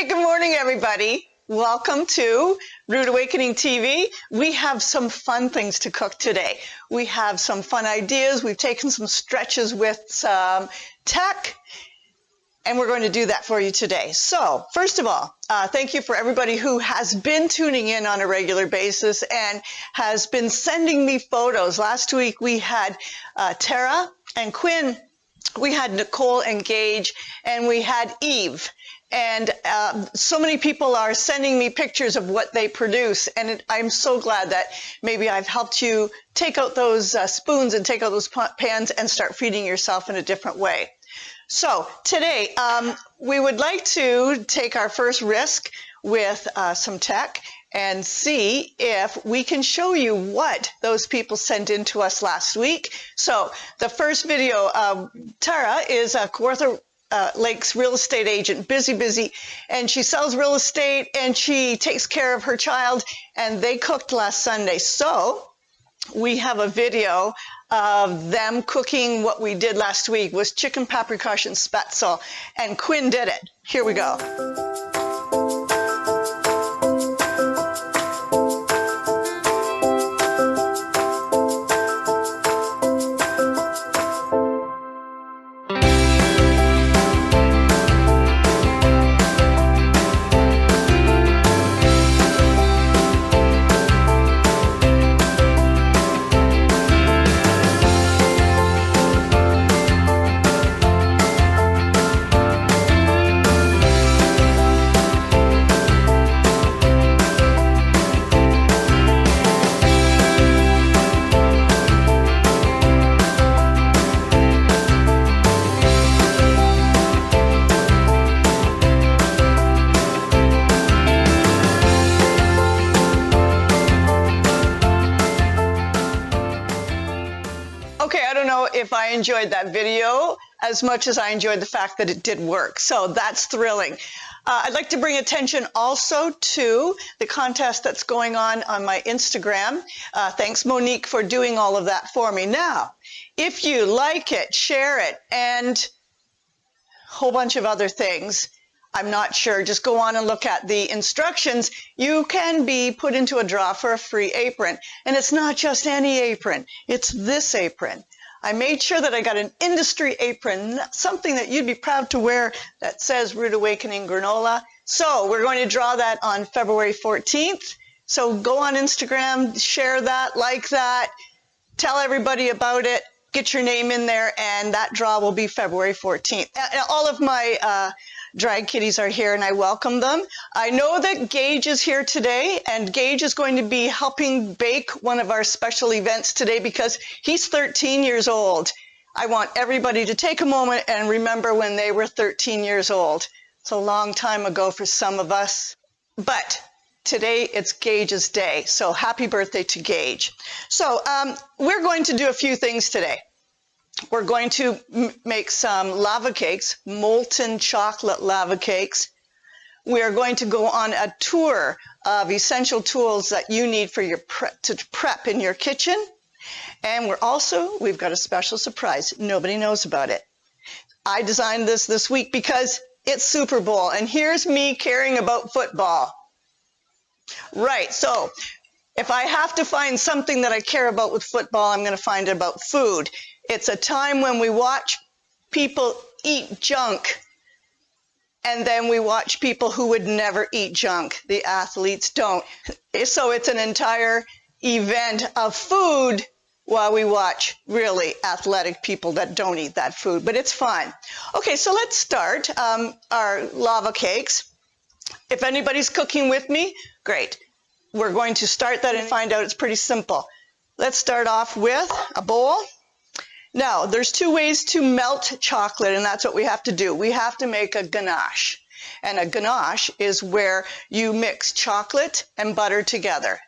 Hey, good morning, everybody. Welcome to Rude Awakening TV. We have some fun things to cook today. We have some fun ideas. We've taken some stretches with some tech, and we're going to do that for you today. So, first of all, thank you for everybody who has been tuning in on a regular basis and has been sending me photos. Last week we had Tara and Quinn, we had Nicole and Gage, and we had Eve. And so many people are sending me pictures of what they produce, and I'm so glad that maybe I've helped you take out those spoons and take out those pans and start feeding yourself in a different way. So today, we would like to take our first risk with some tech and see if we can show you what those people sent in to us last week. So the first video, Tara is a Kawartha Lakes real estate agent, busy, and she sells real estate and she takes care of her child, and they cooked last Sunday. So we have a video of them cooking what we did last week was chicken paprikash and spätzle, and Quinn did it. Here we go. Okay, I don't know if I enjoyed that video as much as I enjoyed the fact that it did work. So that's thrilling. I'd like to bring attention also to the contest that's going on my Instagram. Thanks, Monique, for doing all of that for me. Now, if you like it, share it, and a whole bunch of other things. I'm not sure. Just go on and look at the instructions. You can be put into a draw for a free apron. And it's not just any apron. It's this apron. I made sure that I got an industry apron, something that you'd be proud to wear that says Rude Awakening Granola. So we're going to draw that on February 14th. So go on Instagram, share that, like that, tell everybody about it, get your name in there, and that draw will be February 14th. All of my drag kitties are here, and I welcome them. I know that Gage is here today, and Gage is going to be helping bake one of our special events today because he's 13 years old. I want everybody to take a moment and remember when they were 13 years old. It's a long time ago for some of us, but today it's Gage's day, so happy birthday to Gage. So we're going to do a few things today. We're going to make some lava cakes, molten chocolate lava cakes. We are going to go on a tour of essential tools that you need for your prep in your kitchen. And we've got a special surprise. Nobody knows about it. I designed this week because it's Super Bowl, and here's me caring about football. Right, so if I have to find something that I care about with football, I'm going to find it about food. It's a time when we watch people eat junk, and then we watch people who would never eat junk. The athletes don't. So it's an entire event of food while we watch really athletic people that don't eat that food, but it's fun. Okay, so let's start our lava cakes. If anybody's cooking with me, great. We're going to start that and find out it's pretty simple. Let's start off with a bowl. Now, there's two ways to melt chocolate, and that's what we have to do. We have to make a ganache. And a ganache is where you mix chocolate and butter together.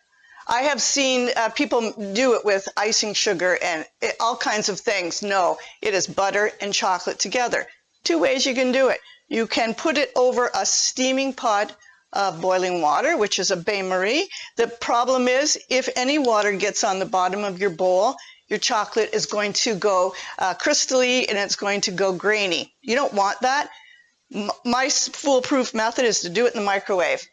I have seen people do it with icing sugar and all kinds of things. No, it is butter and chocolate together. Two ways you can do it. You can put it over a steaming pot of boiling water, which is a bain-marie. The problem is, if any water gets on the bottom of your bowl, your chocolate is going to go crystally and it's going to go grainy. You don't want that. My foolproof method is to do it in the microwave.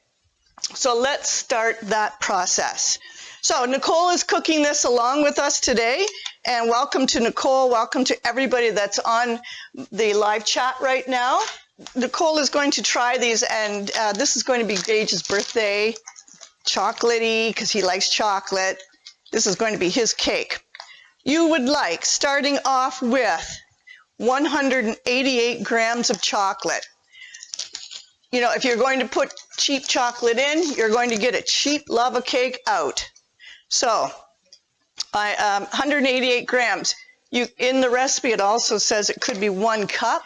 So let's start that process. So Nicole is cooking this along with us today, and welcome to Nicole. Welcome to everybody that's on the live chat right now. Nicole is going to try these, and this is going to be Gage's birthday, chocolatey, because he likes chocolate. This is going to be his cake. You would like, starting off with 188 grams of chocolate. You know, if you're going to put cheap chocolate in, you're going to get a cheap lava cake out. So, 188 grams. In the recipe, it also says it could be 1 cup.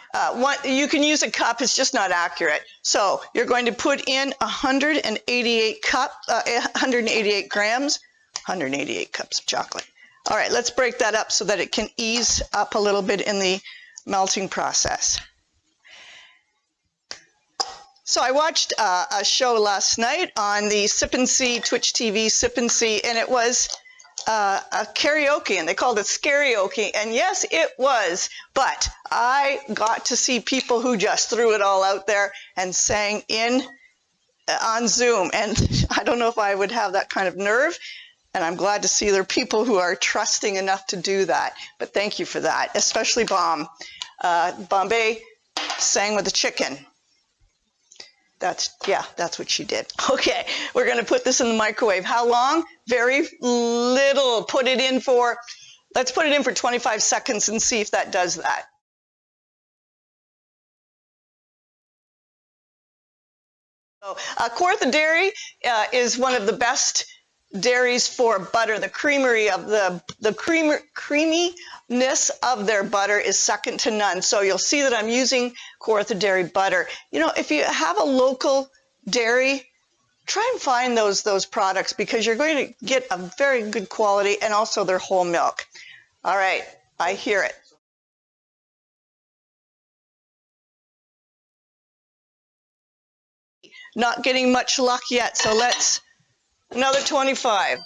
You can use a cup, it's just not accurate. So, you're going to put in 188 grams, 188 cups of chocolate. All right, let's break that up so that it can ease up a little bit in the melting process. So I watched a show last night on the Sip and See, Twitch TV Sip and See, and it was a karaoke, and they called it Scarioke, and yes, it was, but I got to see people who just threw it all out there and sang on Zoom, and I don't know if I would have that kind of nerve, and I'm glad to see there are people who are trusting enough to do that, but thank you for that, especially Bombay sang with the chicken. That's what she did. Okay, we're going to put this in the microwave. How long? Very little. Let's put it in for 25 seconds and see if that does that. So, Kawartha Dairy is one of the best dairies for butter. The creaminess of their butter is second to none. So you'll see that I'm using Kawartha Dairy butter. You know, if you have a local dairy, try and find those products, because you're going to get a very good quality, and also their whole milk. All right, I hear it. Not getting much luck yet, so let's another 25.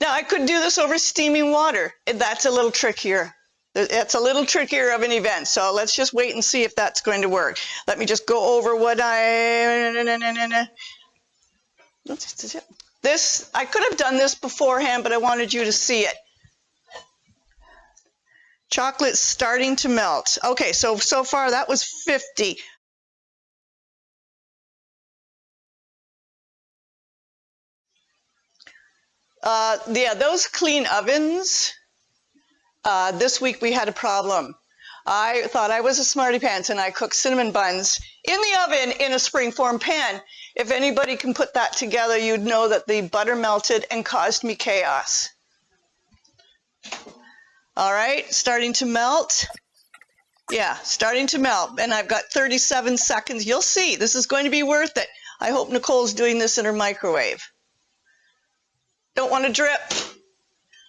Now, I could do this over steaming water. That's a little trickier. It's a little trickier of an event, so let's just wait and see if that's going to work. Let me just go over what I could have done this beforehand, but I wanted you to see it. Chocolate's starting to melt. Okay, so far that was 50. Yeah, those clean ovens, this week we had a problem. I thought I was a smarty pants, and I cooked cinnamon buns in the oven in a springform pan. If anybody can put that together, you'd know that the butter melted and caused me chaos. All right, starting to melt. Yeah, starting to melt, and I've got 37 seconds. You'll see, this is going to be worth it. I hope Nicole's doing this in her microwave. Don't want to drip.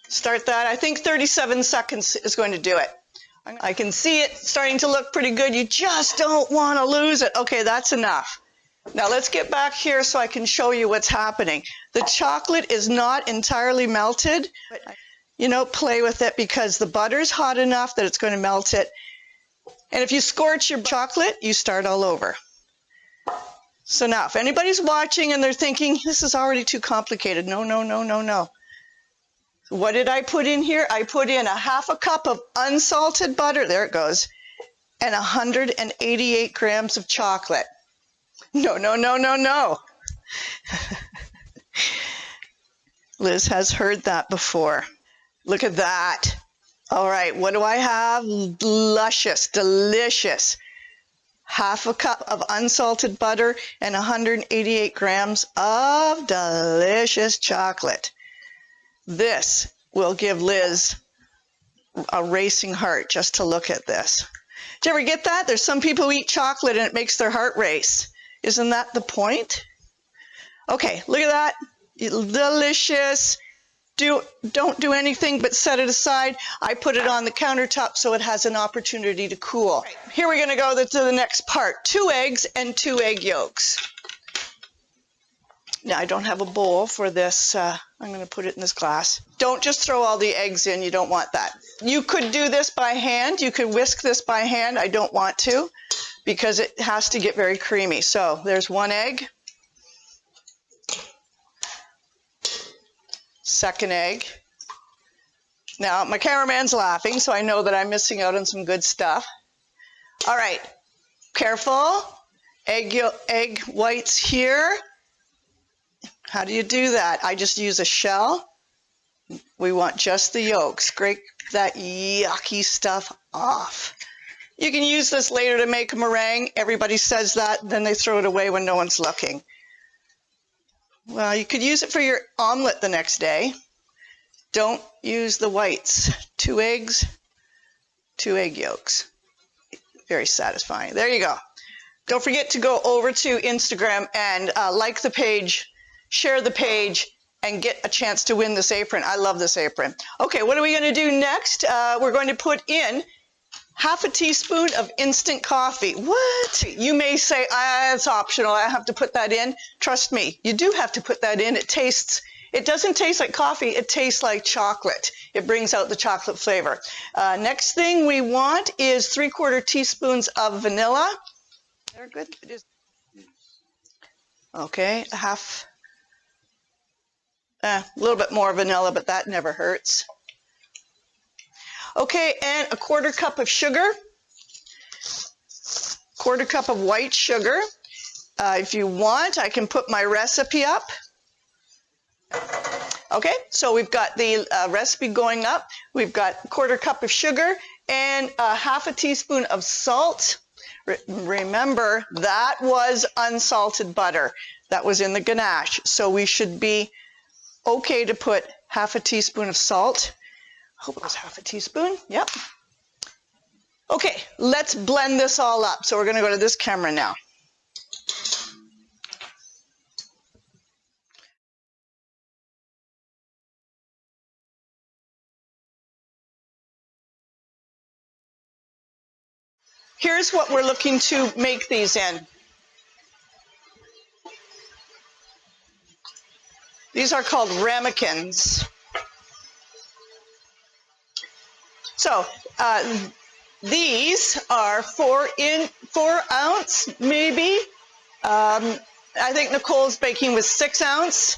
Start that. I think 37 seconds is going to do it. I can see it starting to look pretty good. You just don't want to lose it. Okay, that's enough. Now let's get back here so I can show you what's happening. The chocolate is not entirely melted, but you know, play with it, because the butter's hot enough that it's going to melt it. And if you scorch your chocolate, you start all over. So now, if anybody's watching and they're thinking, this is already too complicated, no. What did I put in here? I put in 1/2 cup of unsalted butter, there it goes, and 188 grams of chocolate. No. Liz has heard that before. Look at that. All right, what do I have? Luscious, delicious. 1/2 cup of unsalted butter and 188 grams of delicious chocolate. This will give Liz a racing heart just to look at this. Did you ever get that? There's some people who eat chocolate and it makes their heart race. Isn't that the point? Okay, look at that. Delicious. Don't do anything but set it aside. I put it on the countertop so it has an opportunity to cool. Right, here we're going to go to the next part. 2 eggs and 2 egg yolks. Now, I don't have a bowl for this. I'm going to put it in this glass. Don't just throw all the eggs in. You don't want that. You could do this by hand. You could whisk this by hand. I don't want to, because it has to get very creamy. So there's 1 egg, second egg. Now my cameraman's laughing, so I know that I'm missing out on some good stuff. All right, careful. Egg whites here. How do you do that? I just use a shell. We want just the yolks. Scrape that yucky stuff off. You can use this later to make a meringue. Everybody says that, then they throw it away when no one's looking. Well, you could use it for your omelet the next day. Don't use the whites. 2 eggs, 2 egg yolks. Very satisfying. There you go. Don't forget to go over to Instagram and like the page, share the page, and get a chance to win this apron. I love this apron. Okay, what are we going to do next? We're going to put in half a teaspoon of instant coffee. What? You may say, it's optional. I have to put that in. Trust me, you do have to put that in. It doesn't taste like coffee. It tastes like chocolate. It brings out the chocolate flavor. Next thing we want is 3/4 teaspoons of vanilla. They're good. It is. Okay, a little bit more vanilla, but that never hurts. Okay, and a 1/4 cup of sugar, 1/4 cup of white sugar. If you want, I can put my recipe up. Okay, so we've got the recipe going up. We've got a 1/4 cup of sugar and half a teaspoon of salt. Remember, that was unsalted butter. That was in the ganache. So we should be okay to put half a teaspoon of salt. I hope it was half a teaspoon. Yep. Okay, let's blend this all up. So we're going to go to this camera now. Here's what we're looking to make these in. These are called ramekins. So these are 4 ounce, maybe. I think Nicole's baking with 6 ounce,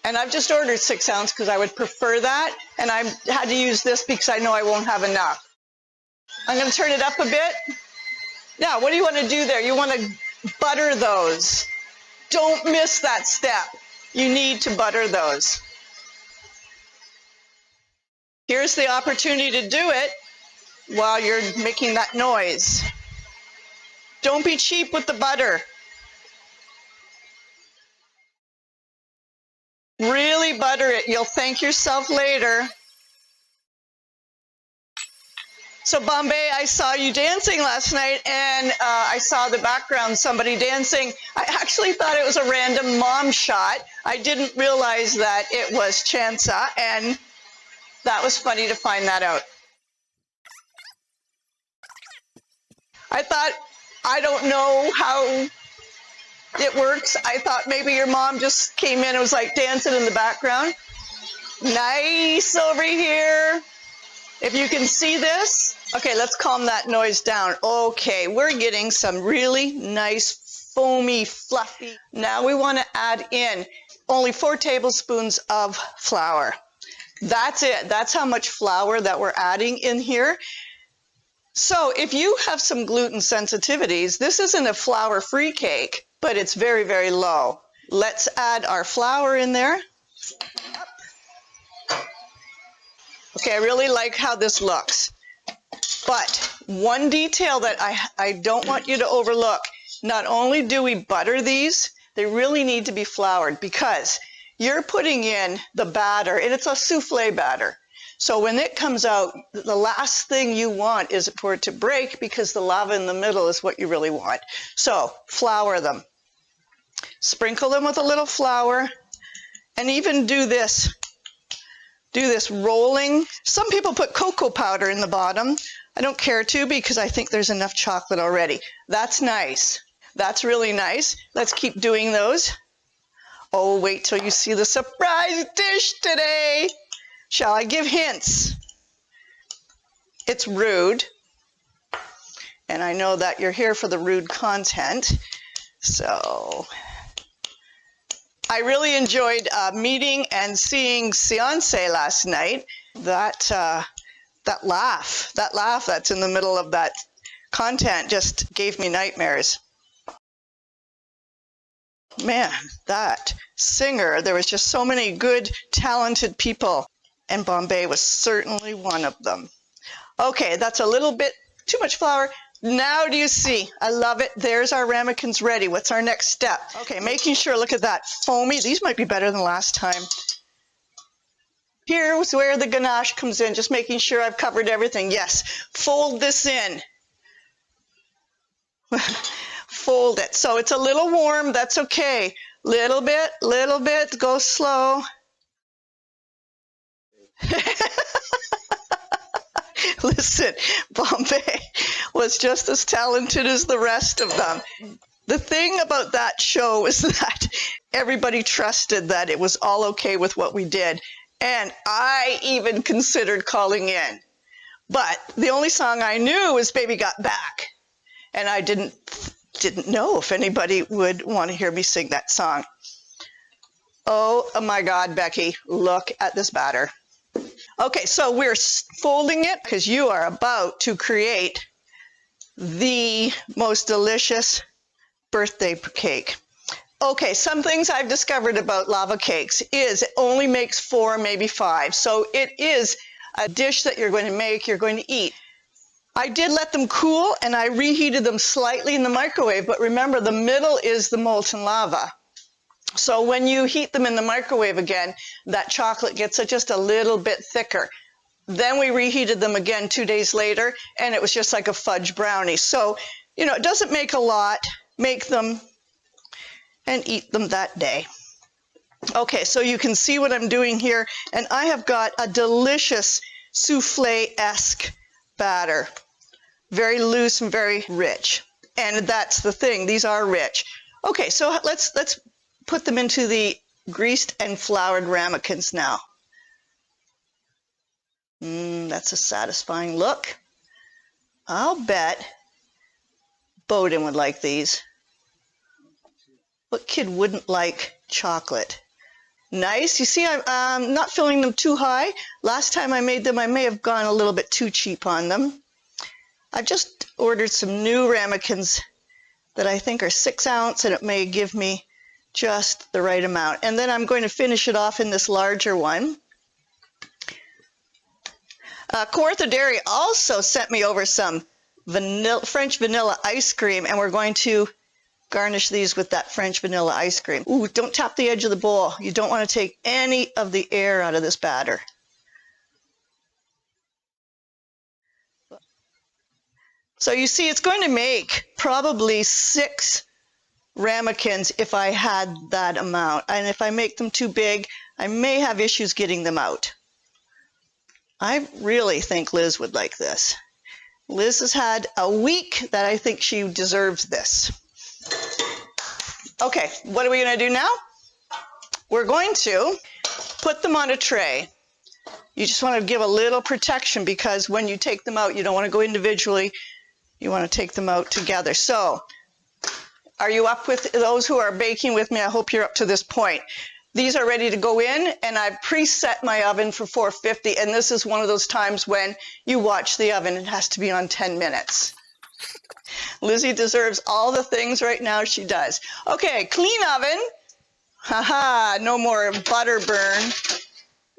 and I've just ordered 6 ounce because I would prefer that, and I had to use this because I know I won't have enough. I'm going to turn it up a bit. Now, what do you want to do there? You want to butter those. Don't miss that step. You need to butter those. Here's the opportunity to do it while you're making that noise. Don't be cheap with the butter. Really butter it. You'll thank yourself later. So Bombay, I saw you dancing last night, and I saw the background, somebody dancing. I actually thought it was a random mom shot. I didn't realize that it was Chansa, and that was funny to find that out. I thought, I don't know how it works. I thought maybe your mom just came in and was like dancing in the background. Nice over here. If you can see this. Okay, let's calm that noise down. Okay, we're getting some really nice, foamy, fluffy. Now we want to add in only 4 tablespoons of flour. That's it. That's how much flour that we're adding in here. So if you have some gluten sensitivities, this isn't a flour-free cake, but it's very, very low. Let's add our flour in there. Okay, I really like how this looks. But one detail that I don't want you to overlook, not only do we butter these, they really need to be floured because you're putting in the batter, and it's a souffle batter. So when it comes out, the last thing you want is for it to break because the lava in the middle is what you really want. So flour them. Sprinkle them with a little flour, and even do this rolling. Some people put cocoa powder in the bottom. I don't care to because I think there's enough chocolate already. That's nice. That's really nice. Let's keep doing those. Oh, wait till you see the surprise dish today. Shall I give hints? It's rude. And I know that you're here for the rude content. So I really enjoyed meeting and seeing Seance last night. That laugh that's in the middle of that content just gave me nightmares. Man, that singer, there was just so many good, talented people, and Bombay was certainly one of them. Okay, that's a little bit too much flour. Now do you see? I love it. There's our ramekins ready. What's our next step? Okay, making sure, look at that, foamy. These might be better than last time. Here's where the ganache comes in, just making sure I've covered everything. Yes, fold this in. Fold it. So it's a little warm, that's okay. Little bit, go slow. Listen, Bombay was just as talented as the rest of them. The thing about that show is that everybody trusted that it was all okay with what we did. And I even considered calling in. But the only song I knew was Baby Got Back. And I didn't know if anybody would want to hear me sing that song. Oh my God, Becky, look at this batter. Okay, so we're folding it because you are about to create the most delicious birthday cake. Okay, some things I've discovered about lava cakes is it only makes 4, maybe 5. So it is a dish that you're going to make, you're going to eat. I did let them cool and I reheated them slightly in the microwave, but remember the middle is the molten lava. So when you heat them in the microwave again, that chocolate gets just a little bit thicker. Then we reheated them again 2 days later, and it was just like a fudge brownie. So, you know, it doesn't make a lot. Make them and eat them that day. Okay, so you can see what I'm doing here, and I have got a delicious souffle-esque batter. Very loose and very rich. And that's the thing, these are rich. Okay, so let's put them into the greased and floured ramekins now. That's a satisfying look. I'll bet Bowden would like these. What kid wouldn't like chocolate? Nice. You see, I'm not filling them too high. Last time I made them, I may have gone a little bit too cheap on them. I've just ordered some new ramekins that I think are 6 ounce, and it may give me just the right amount. And then I'm going to finish it off in this larger one. Kawartha Dairy also sent me over some French vanilla ice cream, and we're going to garnish these with that French vanilla ice cream. Ooh, don't tap the edge of the bowl. You don't want to take any of the air out of this batter. So you see, it's going to make probably 6 ramekins if I had that amount. And if I make them too big, I may have issues getting them out. I really think Liz would like this. Liz has had a week that I think she deserves this. Okay, what are we going to do now? We're going to put them on a tray. You just want to give a little protection because when you take them out, you don't want to go individually. You want to take them out together. So, are you up with those who are baking with me? I hope you're up to this point. These are ready to go in, and I've preset my oven for 450, and this is one of those times when you watch the oven. It has to be on 10 minutes. Lizzie deserves all the things right now she does. Okay, clean oven. Haha, no more butter burn.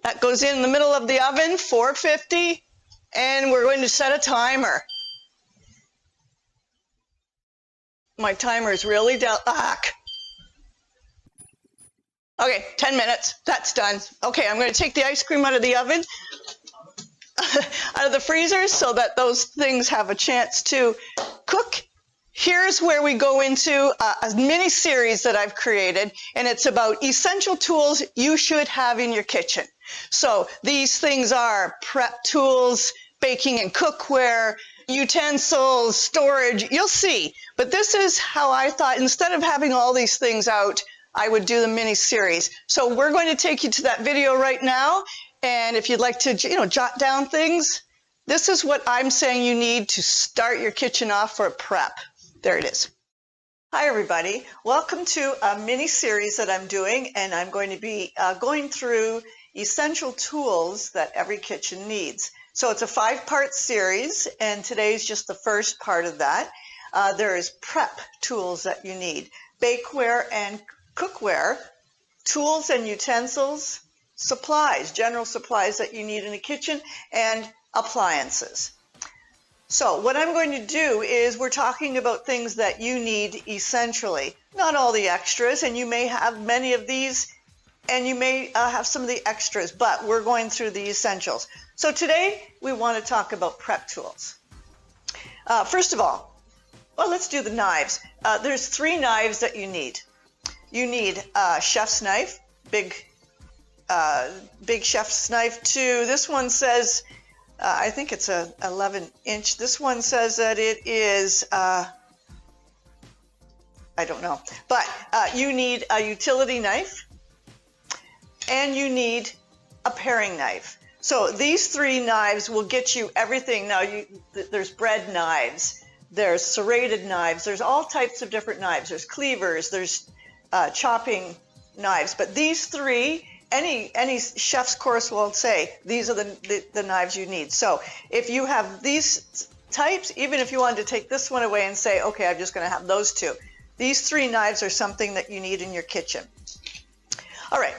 That goes in the middle of the oven, 450, and we're going to set a timer. My timer is really down. Okay, 10 minutes. That's done. Okay, I'm going to take the ice cream out of the oven, out of the freezer, so that those things have a chance to cook. Here's where we go into a mini series that I've created, and it's about essential tools you should have in your kitchen. So these things are prep tools, baking and cookware, utensils, storage, you'll see. But this is how I thought, instead of having all these things out, I would do the mini series. So we're going to take you to that video right now. And if you'd like to, jot down things, This is what I'm saying you need to start your kitchen off for a prep. There it is. Hi everybody, welcome to a mini series that I'm doing, and I'm going to be going through essential tools that every kitchen needs. So it's a 5-part series, and today's just the first part of that. There is prep tools that you need, bakeware and cookware, tools and utensils, supplies, general supplies that you need in a kitchen, and appliances. So what I'm going to do is we're talking about things that you need essentially, not all the extras, and you may have many of these and you may have some of the extras, but we're going through the essentials. So today we want to talk about prep tools. First of all, well, let's do the knives. There's 3 knives that you need. You need a chef's knife, big chef's knife too. This one says, I think it's a 11-inch. This one says that it is, I don't know. But you need a utility knife and you need a paring knife. So these 3 knives will get you everything. Now, there's bread knives, there's serrated knives, there's all types of different knives. There's cleavers, there's chopping knives. But these 3, any chef's course will say these are the knives you need. So if you have these types, even if you wanted to take this one away and say, okay, I'm just going to have those 2, these 3 knives are something that you need in your kitchen. All right,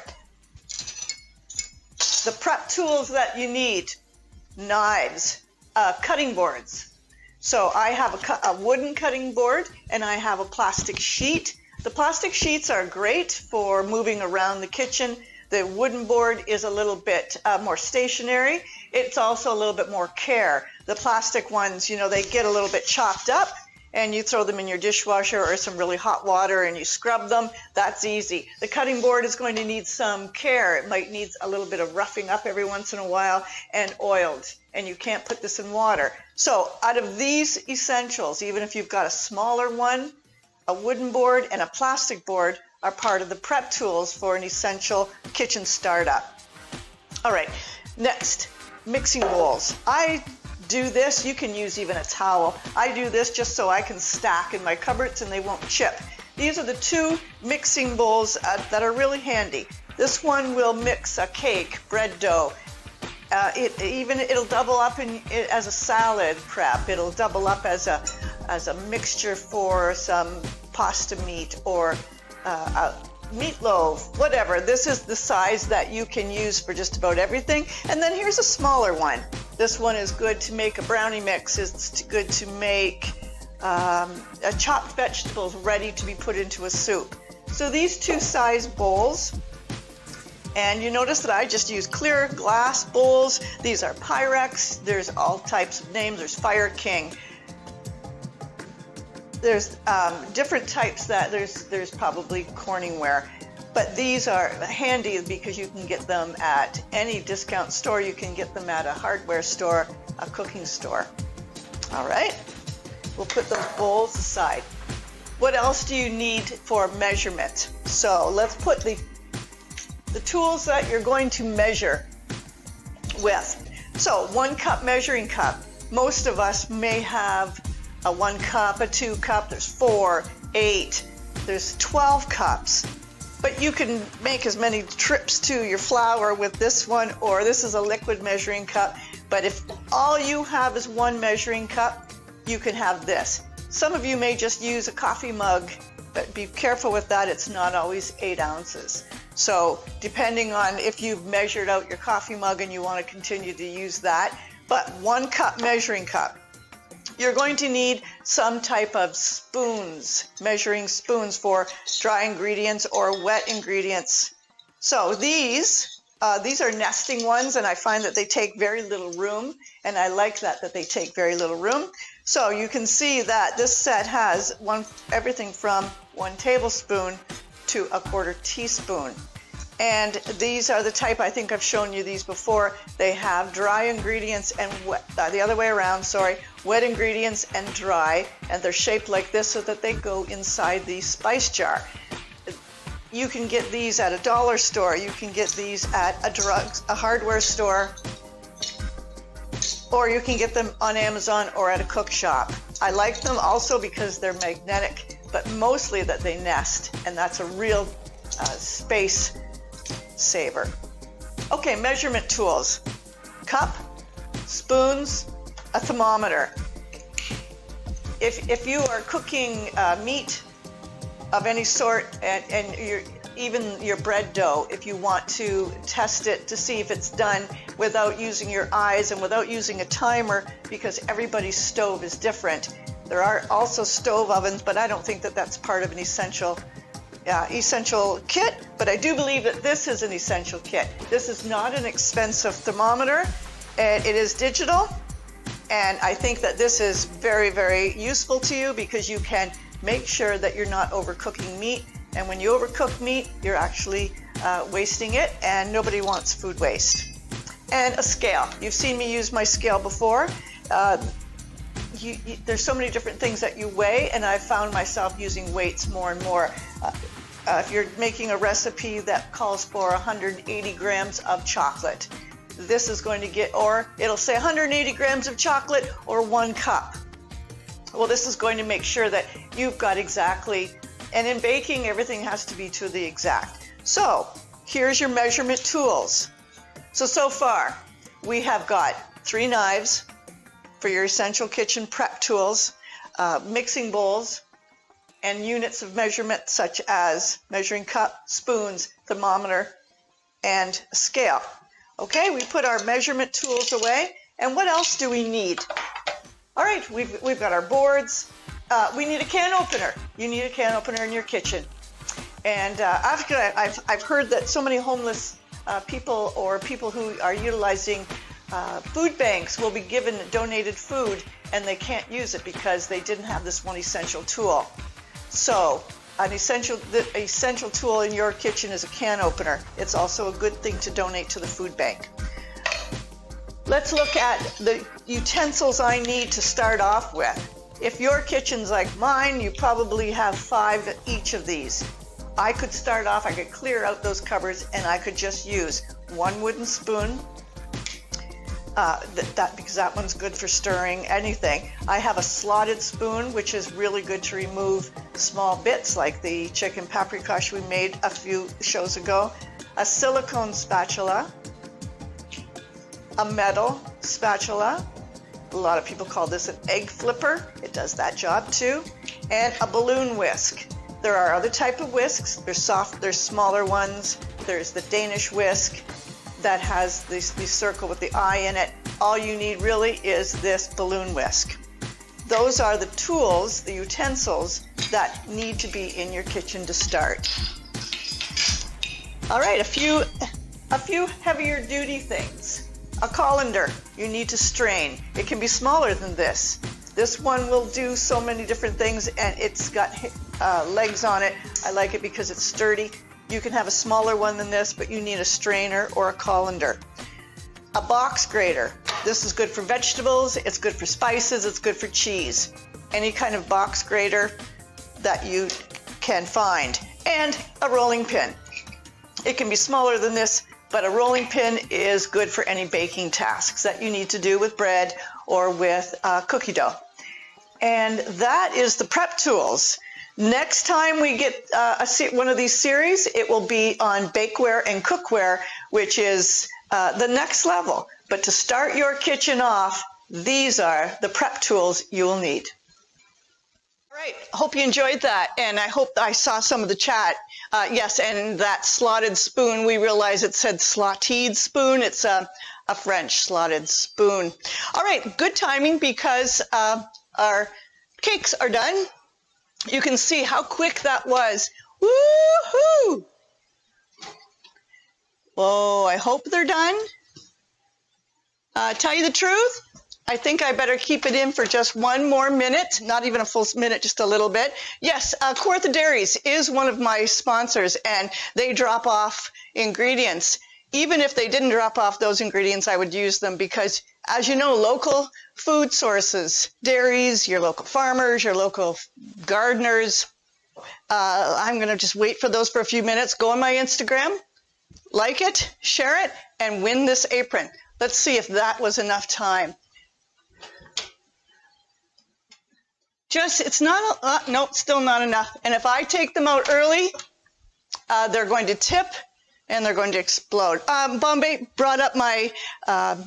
the prep tools that you need: knives, cutting boards. So I have a wooden cutting board and I have a plastic sheet. The plastic sheets are great for moving around the kitchen. The wooden board is a little bit more stationary. It's also a little bit more care. The plastic ones, they get a little bit chopped up and you throw them in your dishwasher or some really hot water and you scrub them. That's easy. The cutting board is going to need some care. It might need a little bit of roughing up every once in a while and oiled, and you can't put this in water. So out of these essentials, even if you've got a smaller one, a wooden board and a plastic board are part of the prep tools for an essential kitchen startup. All right, next, mixing bowls. I do this, you can use even a towel. I do this just so I can stack in my cupboards and they won't chip. These are the 2 mixing bowls that are really handy. This one will mix a cake, bread dough. It'll double up as a salad prep. It'll double up as a mixture for some pasta meat or meatloaf, whatever. This is the size that you can use for just about everything. And then here's a smaller one. This one is good to make a brownie mix. It's good to make chopped vegetables ready to be put into a soup. So these 2 size bowls, and you notice that I just use clear glass bowls. These are Pyrex. There's all types of names. There's Fire King. There's different types that there's probably Corningware, but these are handy because you can get them at any discount store. You can get them at a hardware store, a cooking store. All right, we'll put those bowls aside. What else do you need for measurement? So let's put the tools that you're going to measure with. So 1 cup measuring cup. Most of us may have a 1 cup, a 2 cup, there's 4, 8, there's 12 cups. But you can make as many trips to your flour with this one, or this is a liquid measuring cup. But if all you have is 1 measuring cup, you can have this. Some of you may just use a coffee mug, but be careful with that. It's not always 8 ounces. So depending on if you've measured out your coffee mug and you want to continue to use that, but 1 cup measuring cup. You're going to need some type of spoons, measuring spoons for dry ingredients or wet ingredients. So these are nesting ones, and I find that they take very little room, and I like that they take very little room. So you can see that this set has everything from 1 tablespoon to a 1/4 teaspoon. And these are the type, I think I've shown you these before. They have dry ingredients and wet, the other way around, sorry, wet ingredients and dry, and they're shaped like this so that they go inside the spice jar. You can get these at a dollar store. You can get these at a hardware store. or you can get them on Amazon or at a cook shop. I like them also because they're magnetic, but mostly that they nest, and that's a real space saver. Okay, measurement tools. Cup, spoons, a thermometer. If you are cooking meat of any sort, and even your bread dough, if you want to test it to see if it's done without using your eyes and without using a timer, because everybody's stove is different. There are also stove ovens, but I don't think that that's part of an essential kit, but I do believe that this is an essential kit. This is not an expensive thermometer, and it is digital, and I think that this is very, very useful to you because you can make sure that you're not overcooking meat. And when you overcook meat, you're actually wasting it, and nobody wants food waste. And a scale. You've seen me use my scale before. There's so many different things that you weigh, and I've found myself using weights more and more. If you're making a recipe that calls for 180 grams of chocolate, this is going to get, or it'll say 180 grams of chocolate or 1 cup. Well, this is going to make sure that you've got exactly. And in baking, everything has to be to the exact. So here's your measurement tools. So far, we have got 3 knives for your essential kitchen prep tools, mixing bowls, and units of measurement such as measuring cup, spoons, thermometer, and scale. Okay, we put our measurement tools away. And what else do we need? All right, we've got our boards. We need a can opener. You need a can opener in your kitchen. And I've heard that so many homeless people or people who are utilizing food banks will be given donated food and they can't use it because they didn't have this one essential tool. So an essential tool in your kitchen is a can opener. It's also a good thing to donate to the food bank. Let's look at the utensils I need to start off with. If your kitchen's like mine, you probably have 5 each of these. I could start off, I could clear out those cupboards and I could just use 1 wooden spoon, because that one's good for stirring anything. I have a slotted spoon, which is really good to remove small bits like the chicken paprikash we made a few shows ago, a silicone spatula, a metal spatula. A lot of people call this an egg flipper. It does that job too. And a balloon whisk. There are other type of whisks. There's smaller ones. There's the Danish whisk that has the circle with the eye in it. All you need really is this balloon whisk. Those are the tools, the utensils that need to be in your kitchen to start. All right, a few heavier duty things. A colander, you need to strain. It can be smaller than this. This one will do so many different things, and it's got legs on it. I like it because it's sturdy. You can have a smaller one than this, but you need a strainer or a colander. A box grater. This is good for vegetables, it's good for spices, it's good for cheese. Any kind of box grater that you can find. And a rolling pin. It can be smaller than this, but a rolling pin is good for any baking tasks that you need to do with bread or with cookie dough. And that is the prep tools. Next time we get one of these series, it will be on bakeware and cookware, which is the next level. But to start your kitchen off, these are the prep tools you will need. All right, hope you enjoyed that, and I hope I saw some of the chat. Yes, and that slotted spoon, we realize it said slotted spoon. It's a French slotted spoon. All right, good timing because our cakes are done. You can see how quick that was. Woohoo! Whoa, I hope they're done. Tell you the truth, I think I better keep it in for just 1 more minute, not even a full minute, just a little bit. Yes, Kawartha Dairies is one of my sponsors, and they drop off ingredients. Even if they didn't drop off those ingredients, I would use them because, as you know, local food sources, dairies, your local farmers, your local gardeners. I'm going to just wait for those for a few minutes. Go on my Instagram, like it, share it, and win this apron. Let's see if that was enough time. it's not, nope, still not enough. And if I take them out early, they're going to tip and they're going to explode. Bombay brought up my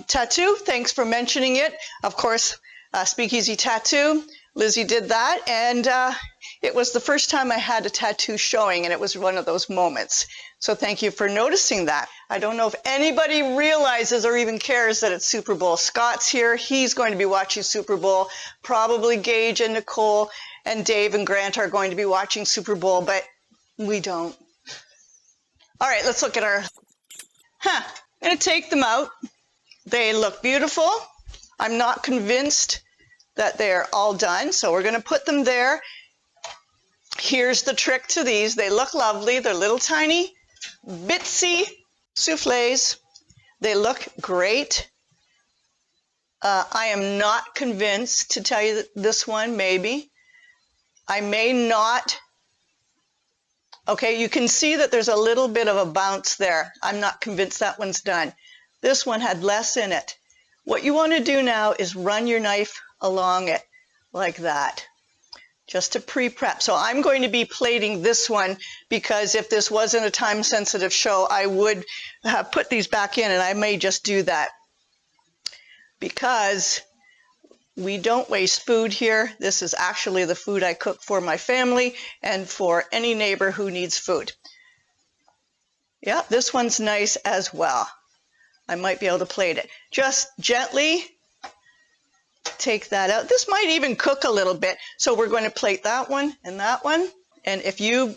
tattoo. Thanks for mentioning it. Of course, Speakeasy Tattoo. Lizzie did that, and it was the first time I had a tattoo showing, and it was one of those moments. So thank you for noticing that. I don't know if anybody realizes or even cares that it's Super Bowl. Scott's here. He's going to be watching Super Bowl. Probably Gage and Nicole and Dave and Grant are going to be watching Super Bowl, but we don't. All right, let's look at our... I'm going to take them out. They look beautiful. I'm not convinced that they're all done, so we're going to put them there. Here's the trick to these. They look lovely. They're little tiny, bitsy soufflés. They look great. I am not convinced, to tell you that this one, maybe. I may not. Okay, you can see that there's a little bit of a bounce there. I'm not convinced that one's done. This one had less in it. What you want to do now is run your knife along it like that, just to pre-prep. So I'm going to be plating this one because if this wasn't a time-sensitive show, I would have put these back in, and I may just do that because we don't waste food here. This is actually the food I cook for my family and for any neighbor who needs food. Yeah, this one's nice as well. I might be able to plate it. Just gently take that out. This might even cook a little bit. So we're going to plate that one and that one. And if you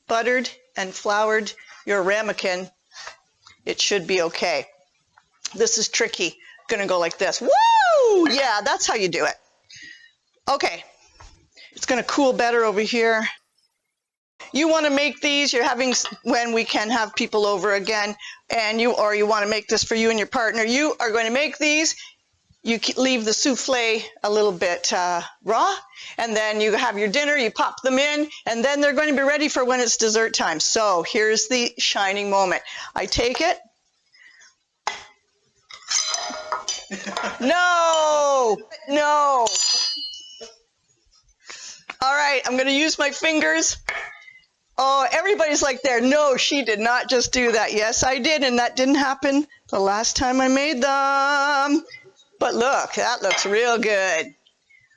buttered and floured your ramekin, it should be okay. This is tricky. Going to go like this. Woo! Yeah, that's how you do it. Okay. It's going to cool better over here. You want to make these, you're having, when we can have people over again, and you want to make this for you and your partner, you are going to make these. You leave the souffle a little bit raw, and then you have your dinner, you pop them in, and then they're going to be ready for when it's dessert time. So here's the shining moment. I take it. No! No! All right, I'm going to use my fingers. Oh, everybody's like there. No, she did not just do that. Yes, I did, and that didn't happen the last time I made them. But look, that looks real good.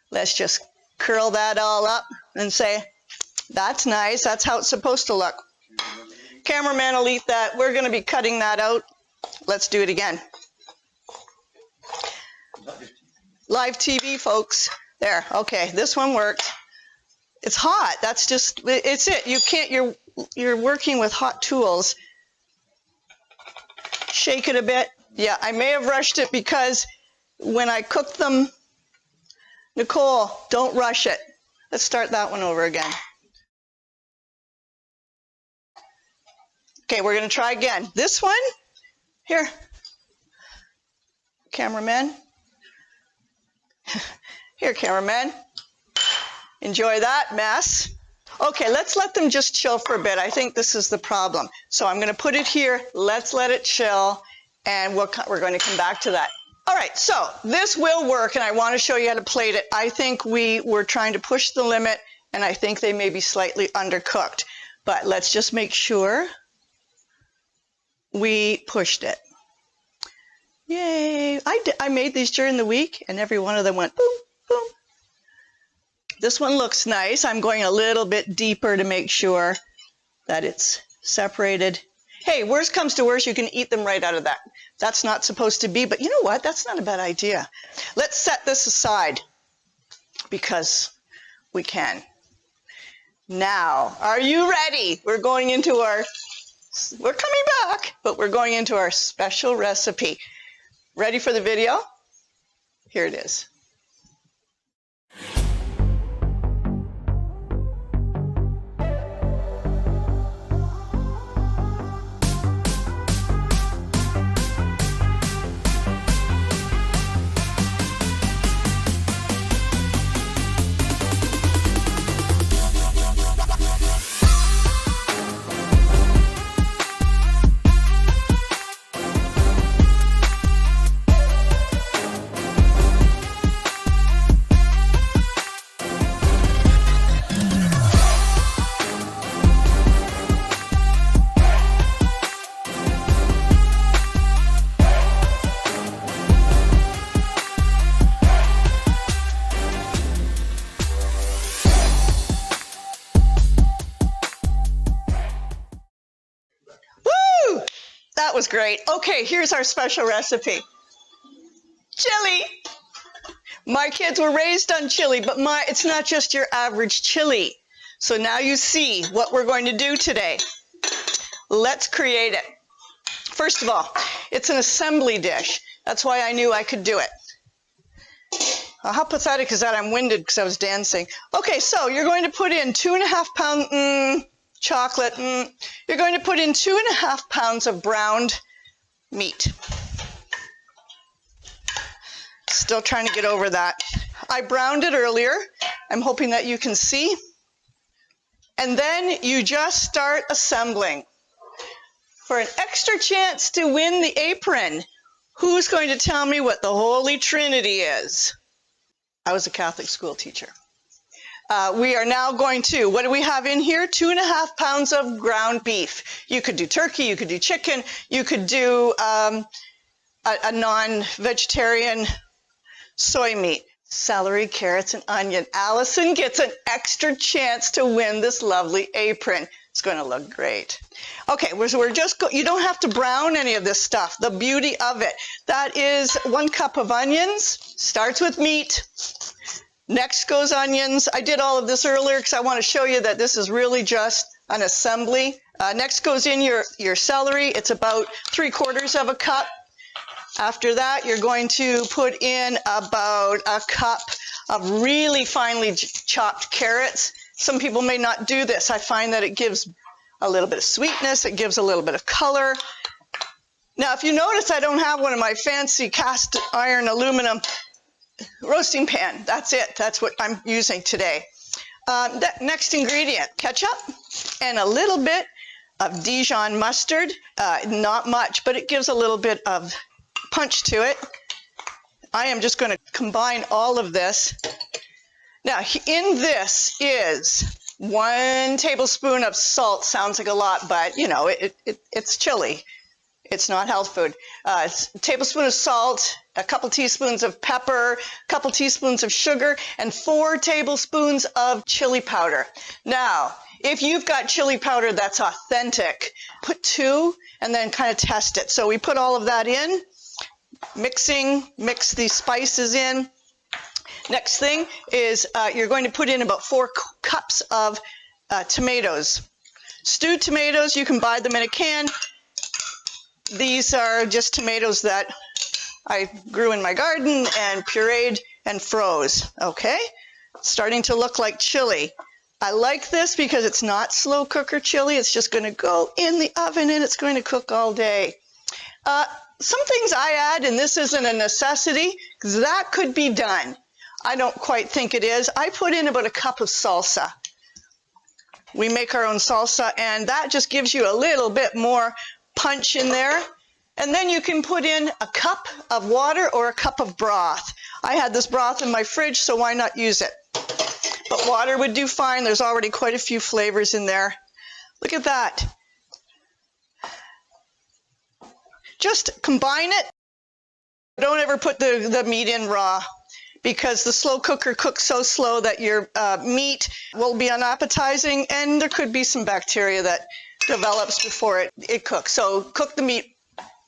Let's just curl that all up and say, that's nice. That's how it's supposed to look. Cameraman will eat that. We're going to be cutting that out. Let's do it again. Live TV, folks. There. Okay, this one works. It's hot. That's just, it's it. You can't, you're working with hot tools. Shake it a bit. Yeah, I may have rushed it because when I cooked them, Nicole, don't rush it. Let's start that one over again. Okay, we're going to try again. This one, here, cameraman. Here, cameraman. Enjoy that mess. Okay, let's let them just chill for a bit. I think this is the problem. So I'm going to put it here. Let's let it chill, and we're going to come back to that. All right, so this will work, and I want to show you how to plate it. I think we were trying to push the limit, and I think they may be slightly undercooked. But let's just make sure we pushed it. Yay! I made these during the week, and every one of them went boom, boom. This one looks nice. I'm going a little bit deeper to make sure that it's separated. Hey, worst comes to worst, you can eat them right out of that. That's not supposed to be, but you know what? That's not a bad idea. Let's set this aside because we can. Now, are you ready? We're coming back, but we're going into our special recipe. Ready for the video? Here it is. That was great. Okay, here's our special recipe. Chili. My kids were raised on chili, but it's not just your average chili. So now you see what we're going to do today. Let's create it. First of all, it's an assembly dish. That's why I knew I could do it. How pathetic is that? I'm winded because I was dancing. Okay, so you're going to put in 2.5 pounds chocolate. You're going to put in 2.5 pounds of browned meat. Still trying to get over that. I browned it earlier. I'm hoping that you can see. And then you just start assembling. For an extra chance to win the apron, who's going to tell me what the Holy Trinity is? I was a Catholic school teacher. We are now going to, what do we have in here? 2.5 pounds of ground beef. You could do turkey, you could do chicken, you could do a non-vegetarian soy meat. Celery, carrots, and onion. Allison gets an extra chance to win this lovely apron. It's going to look great. Okay, you don't have to brown any of this stuff. The beauty of it. That is 1 cup of onions. Starts with meat. Next goes onions. I did all of this earlier because I want to show you that this is really just an assembly. Next goes in your celery. It's about 3/4 cup. After that, you're going to put in about a cup of really finely chopped carrots. Some people may not do this. I find that it gives a little bit of sweetness. It gives a little bit of color. Now, if you notice, I don't have one of my fancy cast iron aluminum roasting pan. That's it. That's what I'm using today. Next ingredient, ketchup and a little bit of Dijon mustard. Not much, but it gives a little bit of punch to it. I am just going to combine all of this. Now, in this is 1 tablespoon of salt. Sounds like a lot, but you know, it's chili. It's not health food. A tablespoon of salt, a couple teaspoons of pepper, a couple teaspoons of sugar, and 4 tablespoons of chili powder. Now, if you've got chili powder that's authentic, put 2 and then kind of test it. So we put all of that in. Mix these spices in. Next thing is you're going to put in about 4 cups of tomatoes. Stewed tomatoes, you can buy them in a can. These are just tomatoes that I grew in my garden and pureed and froze. Okay, starting to look like chili. I like this because it's not slow cooker chili. It's just going to go in the oven and it's going to cook all day. Some things I add, and this isn't a necessity, because that could be done. I don't quite think it is. I put in about a cup of salsa. We make our own salsa, and that just gives you a little bit more punch in there. And then you can put in a cup of water or a cup of broth. I had this broth in my fridge, so why not use it? But water would do fine. There's already quite a few flavors in there. Look at that. Just combine it. Don't ever put the meat in raw, because the slow cooker cooks so slow that your meat will be unappetizing, and there could be some bacteria that develops before it cooks. So cook the meat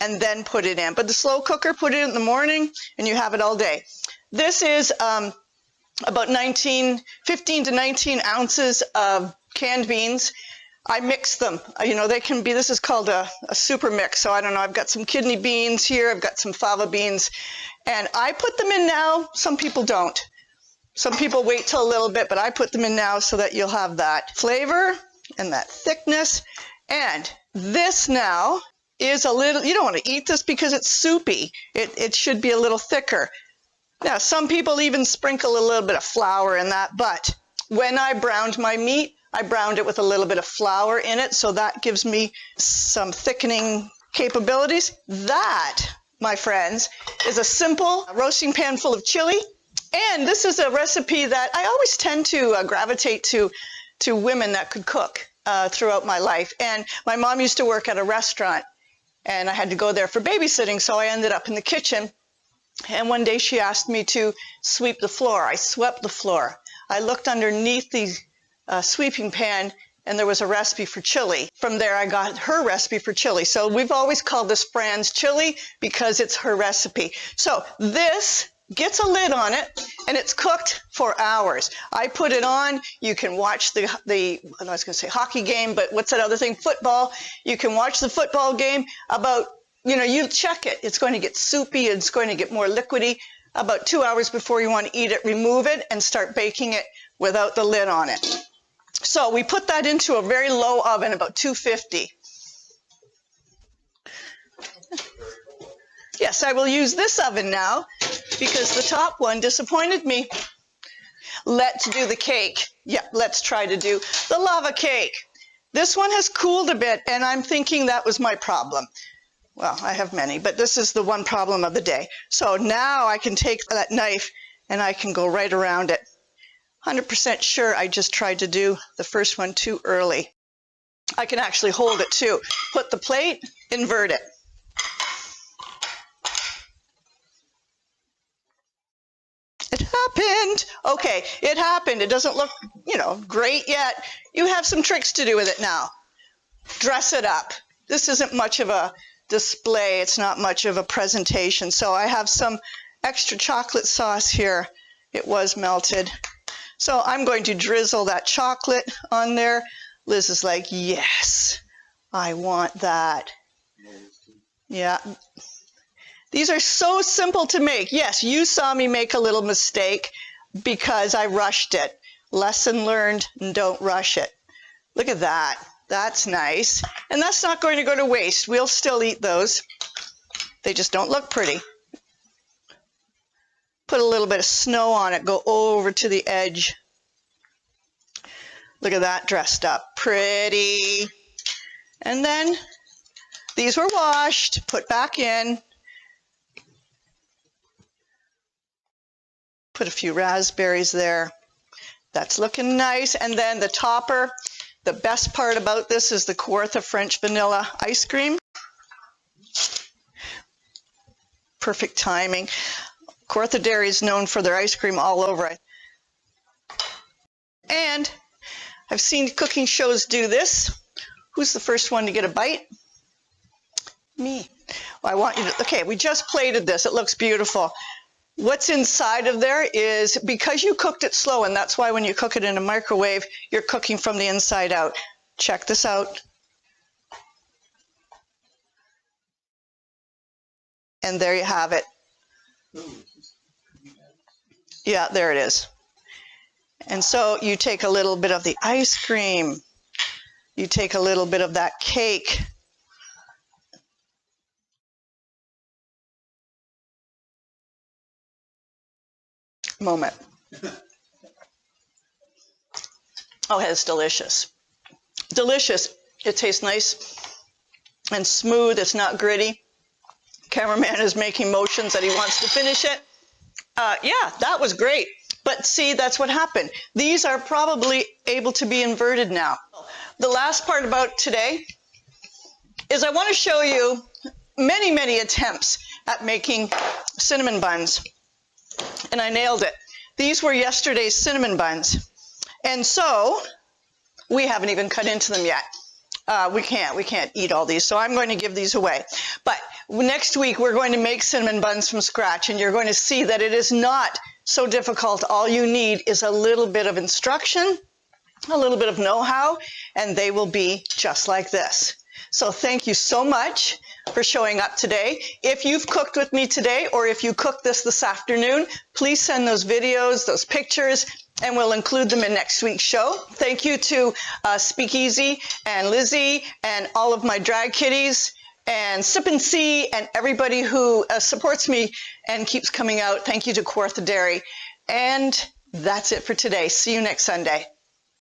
and then put it in. But the slow cooker, put it in the morning and you have it all day. This is about 15 to 19 ounces of canned beans. I mix them. You know, they can be, this is called a super mix. So I don't know, I've got some kidney beans here, I've got some fava beans, and I put them in now. Some people don't. Some people wait till a little bit, but I put them in now so that you'll have that flavor and that thickness. And this now is a little, you don't want to eat this because it's soupy. It should be a little thicker. Now, some people even sprinkle a little bit of flour in that, but when I browned my meat, I browned it with a little bit of flour in it, so that gives me some thickening capabilities. That, my friends, is a simple roasting pan full of chili. And this is a recipe that I always tend to gravitate to women that could cook throughout my life. And my mom used to work at a restaurant, and I had to go there for babysitting, so I ended up in the kitchen. And one day she asked me to sweep the floor. I swept the floor. I looked underneath the sweeping pan, and there was a recipe for chili. From there, I got her recipe for chili. So we've always called this Fran's chili because it's her recipe. So this gets a lid on it, and it's cooked for hours. I put it on. You can watch I was going to say hockey game, but what's that other thing? Football. You can watch the football game about, you check it. It's going to get soupy. It's going to get more liquidy. About 2 hours before you want to eat it, remove it and start baking it without the lid on it. So we put that into a very low oven, about 250. Yes, I will use this oven now because the top one disappointed me. Let's do the cake. Yeah, let's try to do the lava cake. This one has cooled a bit, and I'm thinking that was my problem. Well, I have many, but this is the one problem of the day. So now I can take that knife and I can go right around it. 100% sure I just tried to do the first one too early. I can actually hold it too. Put the plate, invert it. It happened. Okay, it happened. It doesn't look, great yet. You have some tricks to do with it now. Dress it up. This isn't much of a display. It's not much of a presentation. So I have some extra chocolate sauce here. It was melted. So I'm going to drizzle that chocolate on there. Liz is like, yes, I want that. Yeah. These are so simple to make. Yes, you saw me make a little mistake because I rushed it. Lesson learned, don't rush it. Look at that. That's nice. And that's not going to go to waste. We'll still eat those. They just don't look pretty. Put a little bit of snow on it, go over to the edge. Look at that dressed up. Pretty. And then these were washed, put back in. Put a few raspberries there. That's looking nice. And then the topper, the best part about this is the Kawartha French vanilla ice cream. Perfect timing. Kawartha Dairy is known for their ice cream all over it. And I've seen cooking shows do this. Who's the first one to get a bite? Me. Well, I want you to, okay, we just plated this. It looks beautiful. What's inside of there is, because you cooked it slow, and that's why when you cook it in a microwave, you're cooking from the inside out. Check this out. And there you have it. Yeah, there it is. And so you take a little bit of the ice cream. You take a little bit of that cake. Moment. Oh, it's delicious. Delicious. It tastes nice and smooth. It's not gritty. Cameraman is making motions that he wants to finish it. Yeah, that was great. But see, that's what happened. These are probably able to be inverted now. The last part about today is I want to show you many, many attempts at making cinnamon buns. And I nailed it. These were yesterday's cinnamon buns. And so we haven't even cut into them yet. We can't eat all these, so I'm going to give these away. But next week we're going to make cinnamon buns from scratch, and you're going to see that it is not so difficult. All you need is a little bit of instruction, a little bit of know-how, and they will be just like this. So thank you so much for showing up today. If you've cooked with me today, or if you cooked this afternoon, please send those videos, those pictures, and we'll include them in next week's show. Thank you to Speakeasy and Lizzie and all of my drag kitties and Sip and See and everybody who supports me and keeps coming out. Thank you to Kawartha Dairy. And that's it for today. See you next Sunday.